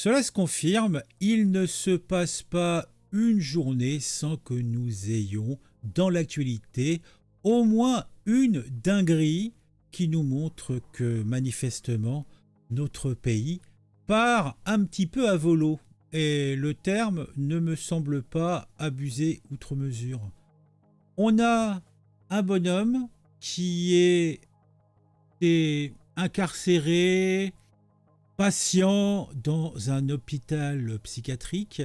Cela se confirme, il ne se passe pas une journée sans que nous ayons dans l'actualité au moins une dinguerie qui nous montre que manifestement notre pays part un petit peu à volo. Et le terme ne me semble pas abusé outre mesure. On a un bonhomme qui est incarcéré, patient dans un hôpital psychiatrique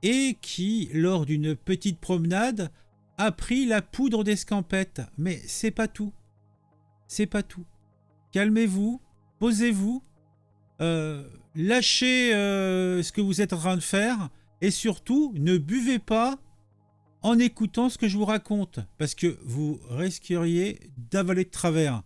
et qui, lors d'une petite promenade, a pris la poudre d'escampette. Mais c'est pas tout. C'est pas tout. Calmez-vous, posez-vous, lâchez ce que vous êtes en train de faire et surtout ne buvez pas en écoutant ce que je vous raconte parce que vous risqueriez d'avaler de travers.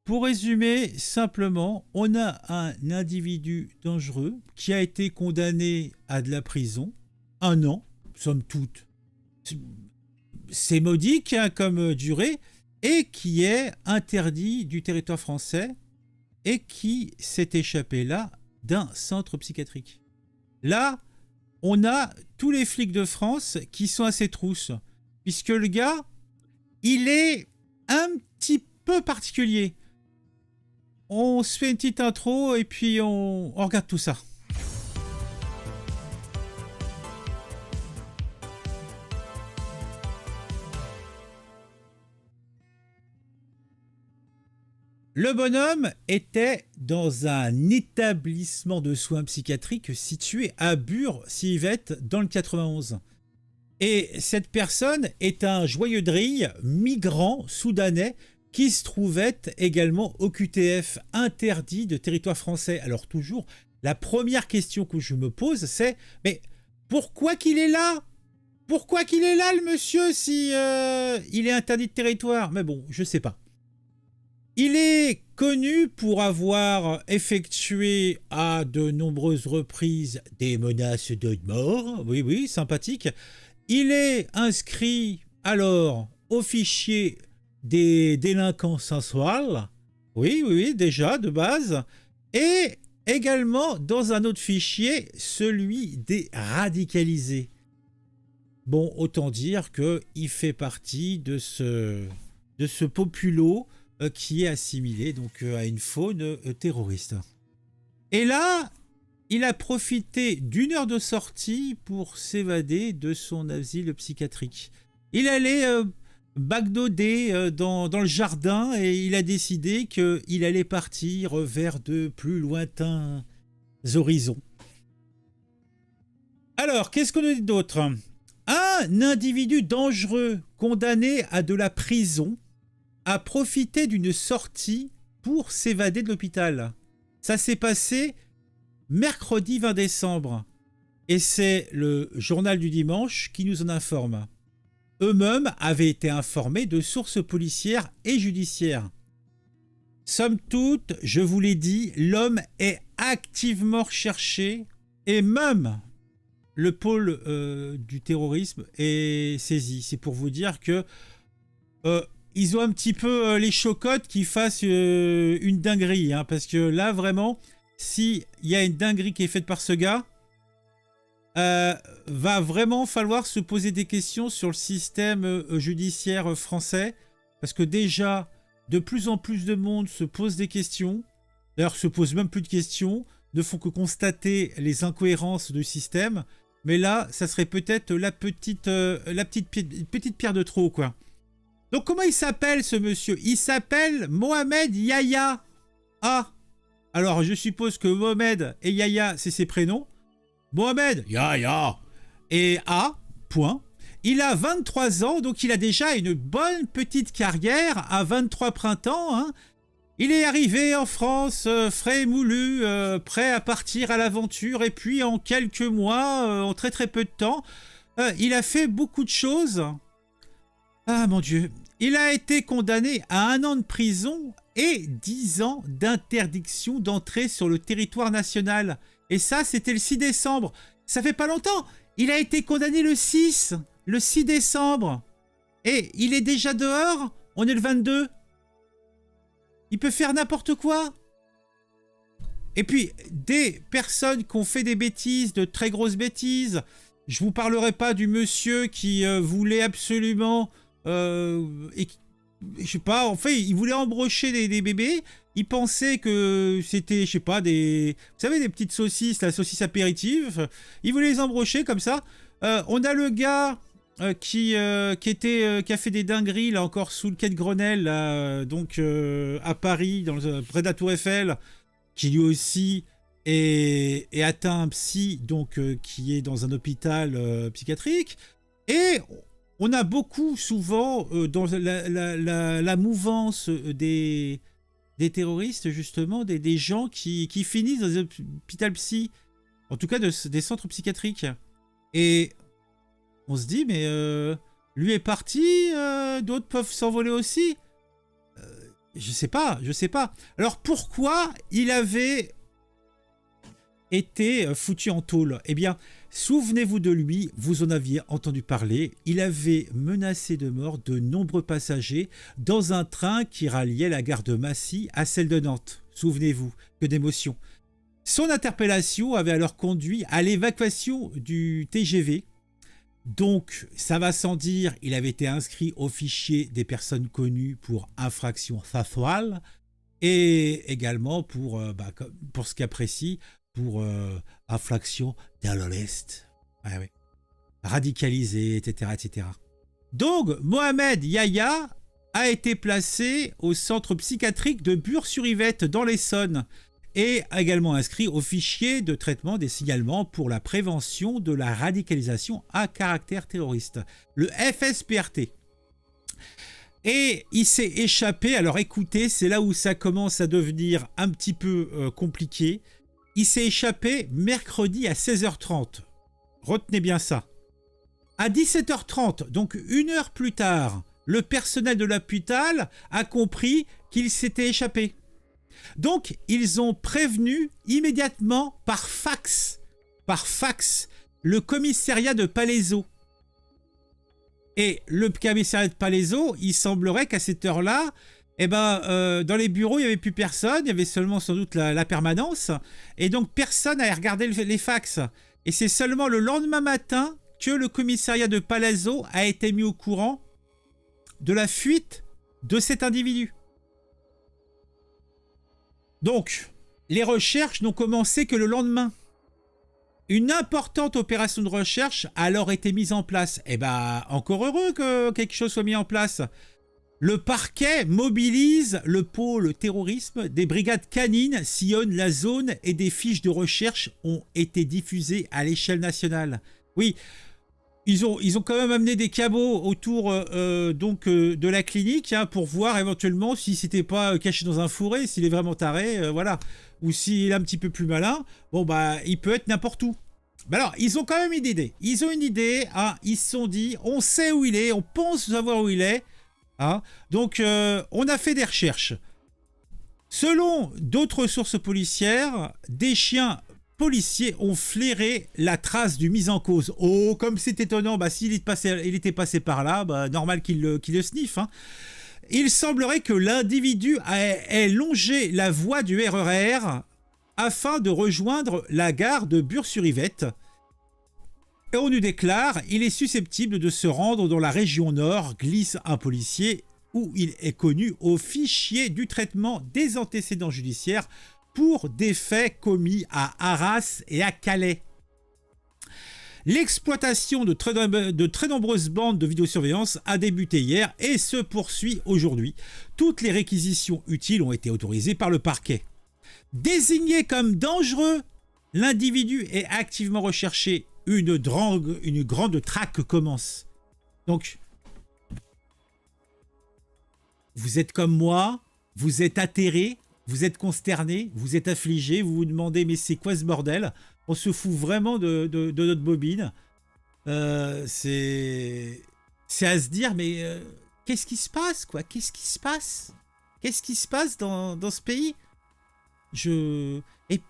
Pour résumer simplement, on a un individu dangereux qui a été condamné à de la prison, 1 an, somme toute. C'est modique hein, comme durée, et qui est interdit du territoire français et qui s'est échappé là d'un centre psychiatrique. Là, on a tous les flics de France qui sont à ses trousses, puisque le gars, il est un petit peu particulier. On se fait une petite intro et puis on regarde tout ça. Le bonhomme était dans un établissement de soins psychiatriques situé à Bure-Civette dans le 91. Et cette personne est un joyeux drille migrant soudanais qui se trouvait également au QTF, interdit de territoire français. Alors toujours, la première question que je me pose, c'est « Mais pourquoi qu'il est là ? Pourquoi qu'il est là, le monsieur, si il est interdit de territoire ?» Mais bon, je sais pas. Il est connu pour avoir effectué à de nombreuses reprises des menaces de mort. Oui, oui, sympathique. Il est inscrit alors au fichier des délinquants sensuels. Oui, oui, oui, déjà de base. Et également dans un autre fichier, celui des radicalisés. Bon, autant dire qu'il fait partie de ce populo qui est assimilé donc à une faune terroriste. Et là, il a profité d'1 heure de sortie pour s'évader de son asile psychiatrique. Il allait bagnoder dans le jardin et il a décidé qu'il allait partir vers de plus lointains horizons. Alors, qu'est-ce qu'on a dit d'autre ? Un individu dangereux condamné à de la prison a profité d'une sortie pour s'évader de l'hôpital. Ça s'est passé mercredi 20 décembre. Et c'est le journal du dimanche qui nous en informe. Eux-mêmes avaient été informés de sources policières et judiciaires. Somme toute, je vous l'ai dit, l'homme est activement recherché et même le pôle du terrorisme est saisi. C'est pour vous dire que ils ont un petit peu les chocottes qui fassent une dinguerie. Hein, parce que là, vraiment, s'il y a une dinguerie qui est faite par ce gars, va vraiment falloir se poser des questions sur le système judiciaire français. Parce que déjà, de plus en plus de monde se pose des questions. D'ailleurs, se pose même plus de questions. Ne font que constater les incohérences du système. Mais là, ça serait peut-être la petite pierre de trop, quoi. Donc comment il s'appelle ce monsieur ? Il s'appelle Mohamed Yahya. Ah, alors je suppose que Mohamed et Yahya, c'est ses prénoms. Mohamed Yahya et A, point. Il a 23 ans, donc il a déjà une bonne petite carrière à 23 printemps. Hein. Il est arrivé en France, frais et moulu, prêt à partir à l'aventure. Et puis en quelques mois, en très très peu de temps, il a fait beaucoup de choses. Ah mon Dieu, il a été condamné à 1 an de prison et 10 ans d'interdiction d'entrer sur le territoire national. Et ça, c'était le 6 décembre. Ça fait pas longtemps. Il a été condamné le 6 décembre. Et il est déjà dehors. On est le 22. Il peut faire n'importe quoi. Et puis, des personnes qui ont fait des bêtises, de très grosses bêtises. Je vous parlerai pas du monsieur qui voulait absolument... je sais pas, en fait, il voulait embrocher des bébés. Il pensait que c'était, je sais pas, des... Vous savez, des petites saucisses, la saucisse apéritive. Il voulait les embrocher comme ça. On a le gars... qui a fait des dingueries là encore sous le quai de Grenelle là, donc à Paris près de la Tour Eiffel, qui lui aussi est atteint un psy, donc qui est dans un hôpital psychiatrique. Et on a beaucoup souvent dans la mouvance des terroristes, justement, des gens qui finissent dans des hôpitaux psy, en tout cas des centres psychiatriques. Et on se dit, mais lui est parti, d'autres peuvent s'envoler aussi. Je sais pas. Alors pourquoi il avait été foutu en tôle? Eh bien, souvenez-vous de lui, vous en aviez entendu parler. Il avait menacé de mort de nombreux passagers dans un train qui ralliait la gare de Massy à celle de Nantes. Souvenez-vous, que d'émotion. Son interpellation avait alors conduit à l'évacuation du TGV. Donc, ça va sans dire, il avait été inscrit au fichier des personnes connues pour infraction sexuelle et également pour ce cas précis, pour infraction terroriste, radicalisé, etc., etc. Donc, Mohamed Yahya a été placé au centre psychiatrique de Bure-sur-Yvette dans l'Essonne et également inscrit au fichier de traitement des signalements pour la prévention de la radicalisation à caractère terroriste, le FSPRT. Et il s'est échappé, alors écoutez, c'est là où ça commence à devenir un petit peu compliqué. Il s'est échappé mercredi à 16h30. Retenez bien ça. À 17h30, donc une heure plus tard, le personnel de l'hôpital a compris qu'il s'était échappé. Donc, ils ont prévenu immédiatement par fax, le commissariat de Palaiseau. Et le commissariat de Palaiseau, il semblerait qu'à cette heure-là, dans les bureaux, il n'y avait plus personne, il y avait seulement sans doute la permanence, et donc personne n'avait regardé les fax. Et c'est seulement le lendemain matin que le commissariat de Palaiseau a été mis au courant de la fuite de cet individu. Donc, les recherches n'ont commencé que le lendemain. Une importante opération de recherche a alors été mise en place. Encore heureux que quelque chose soit mis en place. Le parquet mobilise le pôle terrorisme, des brigades canines sillonnent la zone et des fiches de recherche ont été diffusées à l'échelle nationale. Oui, ils ont quand même amené des cabots autour de la clinique pour voir éventuellement si c'était pas caché dans un fourré, s'il est vraiment taré, voilà. Ou s'il est un petit peu plus malin, il peut être n'importe où. Alors, ils ont quand même une idée. Ils ont une idée, ils se sont dit, on sait où il est, on pense savoir où il est. Donc, on a fait des recherches. Selon d'autres sources policières, des chiens policiers ont flairé la trace du mis en cause. Oh, comme c'est étonnant, s'il était passé par là, normal qu'il le sniffe. Il semblerait que l'individu ait longé la voie du RER afin de rejoindre la gare de Bure-sur-Yvette. Et on nous déclare, il est susceptible de se rendre dans la région nord, glisse un policier, où il est connu au fichier du traitement des antécédents judiciaires pour des faits commis à Arras et à Calais. L'exploitation de très nombreuses bandes de vidéosurveillance a débuté hier et se poursuit aujourd'hui. Toutes les réquisitions utiles ont été autorisées par le parquet. Désigné comme dangereux, l'individu est activement recherché. Une grande traque commence. Donc, vous êtes comme moi, vous êtes atterré, vous êtes consterné, vous êtes affligé, vous vous demandez mais c'est quoi ce bordel? On se fout vraiment de notre bobine. C'est à se dire mais qu'est-ce qui se passe quoi? Qu'est-ce qui se passe? Qu'est-ce qui se passe dans ce pays? Et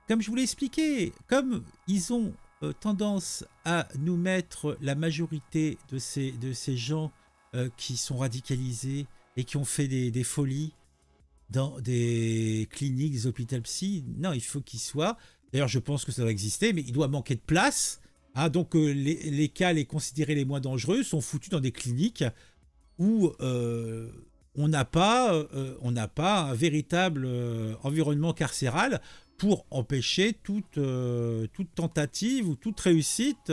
comme je vous l'ai expliqué, comme ils ont tendance à nous mettre la majorité de ces gens qui sont radicalisés et qui ont fait des folies, dans des cliniques, des hôpitaux psy. Non, il faut qu'il soit. D'ailleurs, je pense que ça doit exister, mais il doit manquer de place. Hein, donc, les cas les considérés les moins dangereux sont foutus dans des cliniques où on n'a pas un véritable environnement carcéral pour empêcher toute tentative ou toute réussite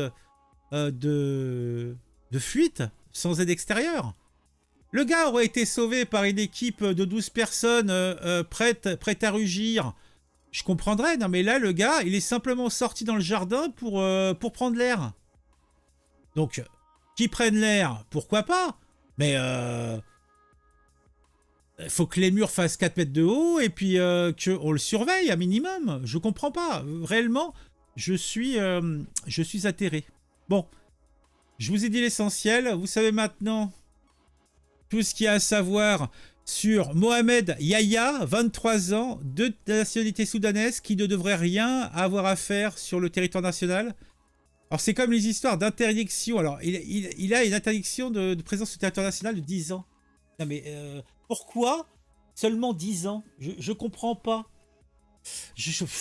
de fuite sans aide extérieure. Le gars aurait été sauvé par une équipe de 12 personnes prêtes à rugir. Je comprendrais, non mais là, le gars, il est simplement sorti dans le jardin pour prendre l'air. Donc, qu'il prenne l'air, pourquoi pas? Mais faut que les murs fassent 4 mètres de haut et puis qu'on le surveille à minimum. Je comprends pas. Réellement, je suis atterré. Bon, je vous ai dit l'essentiel. Vous savez maintenant tout ce qu'il y a à savoir sur Mohamed Yahya, 23 ans, de nationalité soudanaise, qui ne devrait rien avoir à faire sur le territoire national. Alors c'est comme les histoires d'interdiction. Alors il a une interdiction de présence sur le territoire national de 10 ans. Non mais pourquoi seulement 10 ans? Je comprends pas.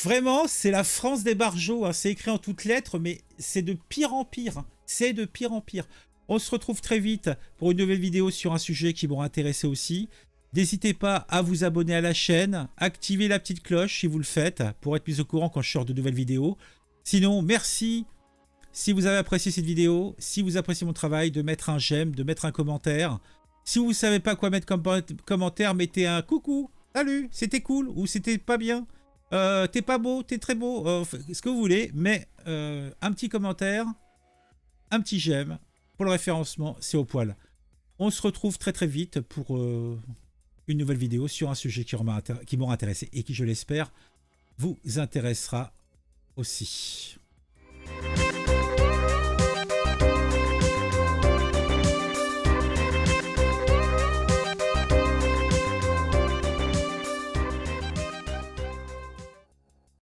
Vraiment, c'est la France des barjots. Hein. C'est écrit en toutes lettres, mais c'est de pire en pire. C'est de pire en pire. On se retrouve très vite pour une nouvelle vidéo sur un sujet qui m'aura intéressé aussi. N'hésitez pas à vous abonner à la chaîne, activer la petite cloche si vous le faites pour être mis au courant quand je sors de nouvelles vidéos. Sinon, merci si vous avez apprécié cette vidéo, si vous appréciez mon travail, de mettre un j'aime, de mettre un commentaire. Si vous ne savez pas quoi mettre comme commentaire, mettez un coucou, salut, c'était cool ou c'était pas bien. T'es pas beau, t'es très beau, ce que vous voulez, mais un petit commentaire, un petit j'aime. Pour le référencement, c'est au poil. On se retrouve très très vite pour une nouvelle vidéo sur un sujet qui m'aura intéressé et qui, je l'espère, vous intéressera aussi.